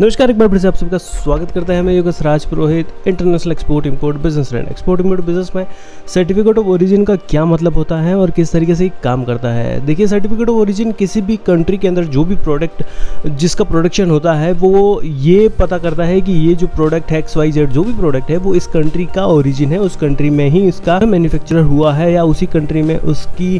नमस्कार, एक बार फिर से आप सबका स्वागत करते हैं। मैं Yogesh Raj Purohit, international export import business friend. Export import business में सर्टिफिकेट ऑफ ओरिजिन का क्या मतलब होता है और किस तरीके से काम करता है। देखिए, सर्टिफिकेट ऑफ ओरिजिन किसी भी कंट्री के अंदर जो भी प्रोडक्ट जिसका प्रोडक्शन होता है वो ये पता करता है कि ये जो प्रोडक्ट है XYZ जो भी प्रोडक्ट है वो इस कंट्री का ओरिजिन है, उस कंट्री में ही इसका मैन्युफैक्चर हुआ है या उसी कंट्री में उसकी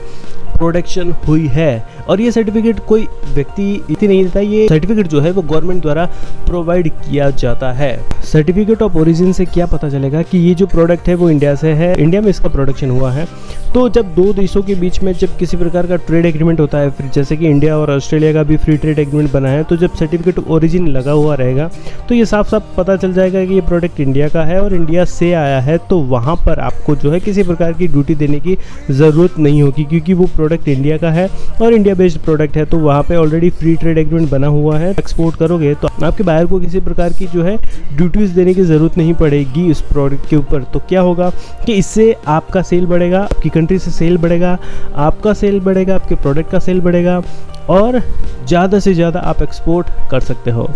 प्रोडक्शन हुई है। और ये सर्टिफिकेट कोई व्यक्ति इतनी नहीं देता, ये सर्टिफिकेट जो है वो गवर्नमेंट द्वारा प्रोवाइड किया जाता है। सर्टिफिकेट ऑफ ओरिजिन से क्या पता चलेगा कि ये जो प्रोडक्ट है वो इंडिया से है, इंडिया में इसका प्रोडक्शन हुआ है। तो जब दो देशों के बीच में जब किसी प्रकार का ट्रेड एग्रीमेंट होता है, फिर जैसे कि इंडिया और ऑस्ट्रेलिया का भी फ्री ट्रेड एग्रीमेंट बना है, तो जब सर्टिफिकेट ऑफ ओरिजिन लगा हुआ रहेगा तो ये साफ साफ पता चल जाएगा कि ये प्रोडक्ट इंडिया का है और इंडिया से आया है। तो वहाँ पर आपको जो है किसी प्रकार की ड्यूटी देने की ज़रूरत नहीं होगी, क्योंकि वो प्रोडक्ट इंडिया का है और इंडिया बेस्ड प्रोडक्ट है। तो वहाँ पे ऑलरेडी फ्री ट्रेड एग्रीमेंट बना हुआ है। एक्सपोर्ट करोगे तो आपके बायर को किसी प्रकार की जो है ड्यूटीज़ देने की ज़रूरत नहीं पड़ेगी इस प्रोडक्ट के ऊपर। तो क्या होगा कि इससे आपका सेल बढ़ेगा, आपकी कंट्री से सेल बढ़ेगा, आपका सेल बढ़ेगा, आपके प्रोडक्ट का सेल बढ़ेगा और ज़्यादा से ज़्यादा आप एक्सपोर्ट कर सकते हो।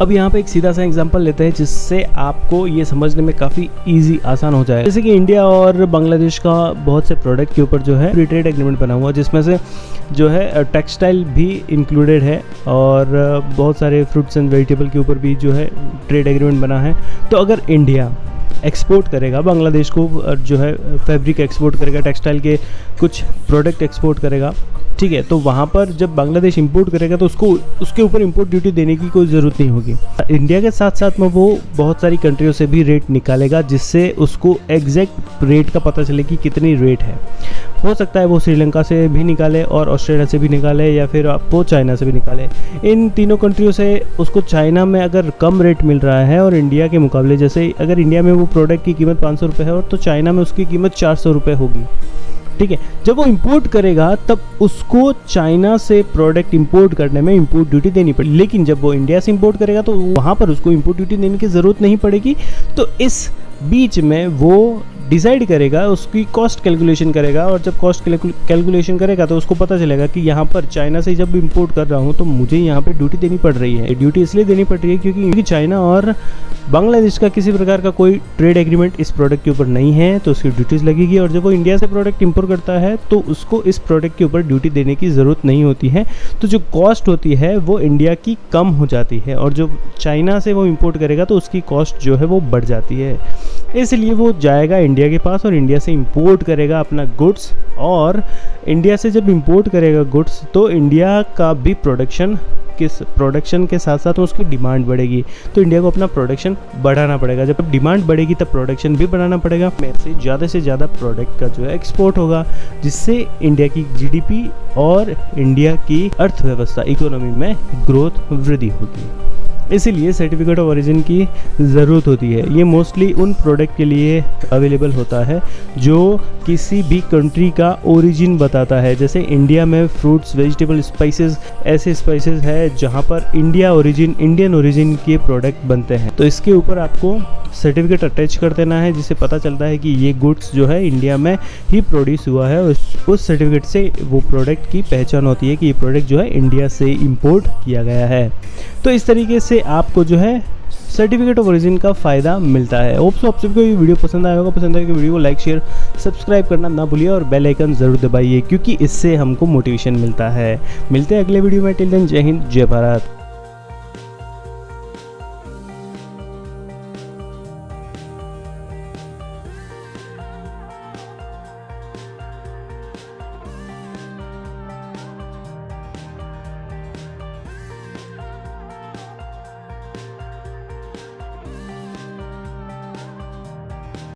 अब यहाँ पे एक सीधा सा एग्जांपल लेते हैं जिससे आपको ये समझने में काफ़ी इजी आसान हो जाए। जैसे कि इंडिया और बांग्लादेश का बहुत से प्रोडक्ट के ऊपर जो है फ्री ट्रेड एग्रीमेंट बना हुआ, जिसमें से जो है टेक्सटाइल भी इंक्लूडेड है और बहुत सारे फ्रूट्स एंड वेजिटेबल के ऊपर भी जो है ट्रेड एग्रीमेंट बना है। तो अगर इंडिया एक्सपोर्ट करेगा बांग्लादेश को, जो है फैब्रिक एक्सपोर्ट करेगा, टेक्सटाइल के कुछ प्रोडक्ट एक्सपोर्ट करेगा, ठीक है, तो वहाँ पर जब बांग्लादेश इंपोर्ट करेगा तो उसको उसके ऊपर इंपोर्ट ड्यूटी देने की कोई ज़रूरत नहीं होगी। इंडिया के साथ साथ में वो बहुत सारी कंट्रियों से भी रेट निकालेगा, जिससे उसको एग्जैक्ट रेट का पता चले कि कितनी रेट है। हो सकता है वो श्रीलंका से भी निकाले और ऑस्ट्रेलिया से भी निकाले या फिर वो चाइना से भी निकाले। इन तीनों कंट्रियों से उसको चाइना में अगर कम रेट मिल रहा है और इंडिया के मुकाबले, जैसे अगर इंडिया में वो प्रोडक्ट की कीमत 500 रुपये है और तो चाइना में उसकी कीमत 400 रुपये होगी, ठीक है। जब वो इंपोर्ट करेगा तब उसको चाइना से प्रोडक्ट इंपोर्ट करने में इंपोर्ट ड्यूटी देनी पड़ेगी, लेकिन जब वो इंडिया से इंपोर्ट करेगा तो वहाँ पर उसको इंपोर्ट ड्यूटी देने की ज़रूरत नहीं पड़ेगी। तो इस बीच में वो डिसाइड करेगा, उसकी कॉस्ट कैलकुलेशन करेगा और जब कॉस्ट कैलकुलेशन करेगा तो उसको पता चलेगा कि यहाँ पर चाइना से जब इंपोर्ट कर रहा हूँ तो मुझे यहाँ पे ड्यूटी देनी पड़ रही है। ड्यूटी इसलिए देनी पड़ रही है क्योंकि चाइना और बांग्लादेश का किसी प्रकार का कोई ट्रेड एग्रीमेंट इस प्रोडक्ट के ऊपर नहीं है, तो उसकी ड्यूटीज़ लगेगी। और जब वो इंडिया से प्रोडक्ट इंपोर्ट करता है तो उसको इस प्रोडक्ट के ऊपर ड्यूटी देने की ज़रूरत नहीं होती है। तो जो कॉस्ट होती है वो इंडिया की कम हो जाती है और जो चाइना से वो इंपोर्ट करेगा तो उसकी कॉस्ट जो है वो बढ़ जाती है। इसलिए वो जाएगा इंडिया के पास और इंडिया से इंपोर्ट करेगा अपना गुड्स, और इंडिया से जब इंपोर्ट करेगा गुड्स तो इंडिया का भी प्रोडक्शन के साथ साथ उसकी डिमांड बढ़ेगी। तो इंडिया को अपना प्रोडक्शन बढ़ाना पड़ेगा। जब डिमांड बढ़ेगी तब प्रोडक्शन भी बढ़ाना पड़ेगा। में से ज़्यादा प्रोडक्ट का जो है एक्सपोर्ट होगा, जिससे इंडिया की GDP और इंडिया की अर्थव्यवस्था इकोनॉमी में ग्रोथ वृद्धि होगी। इसीलिए सर्टिफिकेट ऑफ ओरिजिन की ज़रूरत होती है। ये मोस्टली उन प्रोडक्ट के लिए अवेलेबल होता है जो किसी भी कंट्री का ओरिजिन बताता है। जैसे इंडिया में फ्रूट्स, वेजिटेबल, स्पाइसेस, ऐसे स्पाइसेस है जहाँ पर इंडियन ओरिजिन के प्रोडक्ट बनते हैं। तो इसके ऊपर आपको सर्टिफिकेट अटैच कर देना है, जिससे पता चलता है कि ये गुड्स जो है इंडिया में ही प्रोड्यूस हुआ है। उस सर्टिफिकेट से वो प्रोडक्ट की पहचान होती है कि ये प्रोडक्ट जो है इंडिया से इंपोर्ट किया गया है। तो इस तरीके से आपको जो है सर्टिफिकेट ऑफ ओरिजिन का फ़ायदा मिलता है। होप सो आप सबको ये वीडियो पसंद आया होगा। पसंद आए तो वीडियो को लाइक, शेयर, सब्सक्राइब करना ना भूलिए और बेल आइकन ज़रूर दबाइए, क्योंकि इससे हमको मोटिवेशन मिलता है। मिलते हैं अगले वीडियो में। टिल देन, जय हिंद, जय भारत।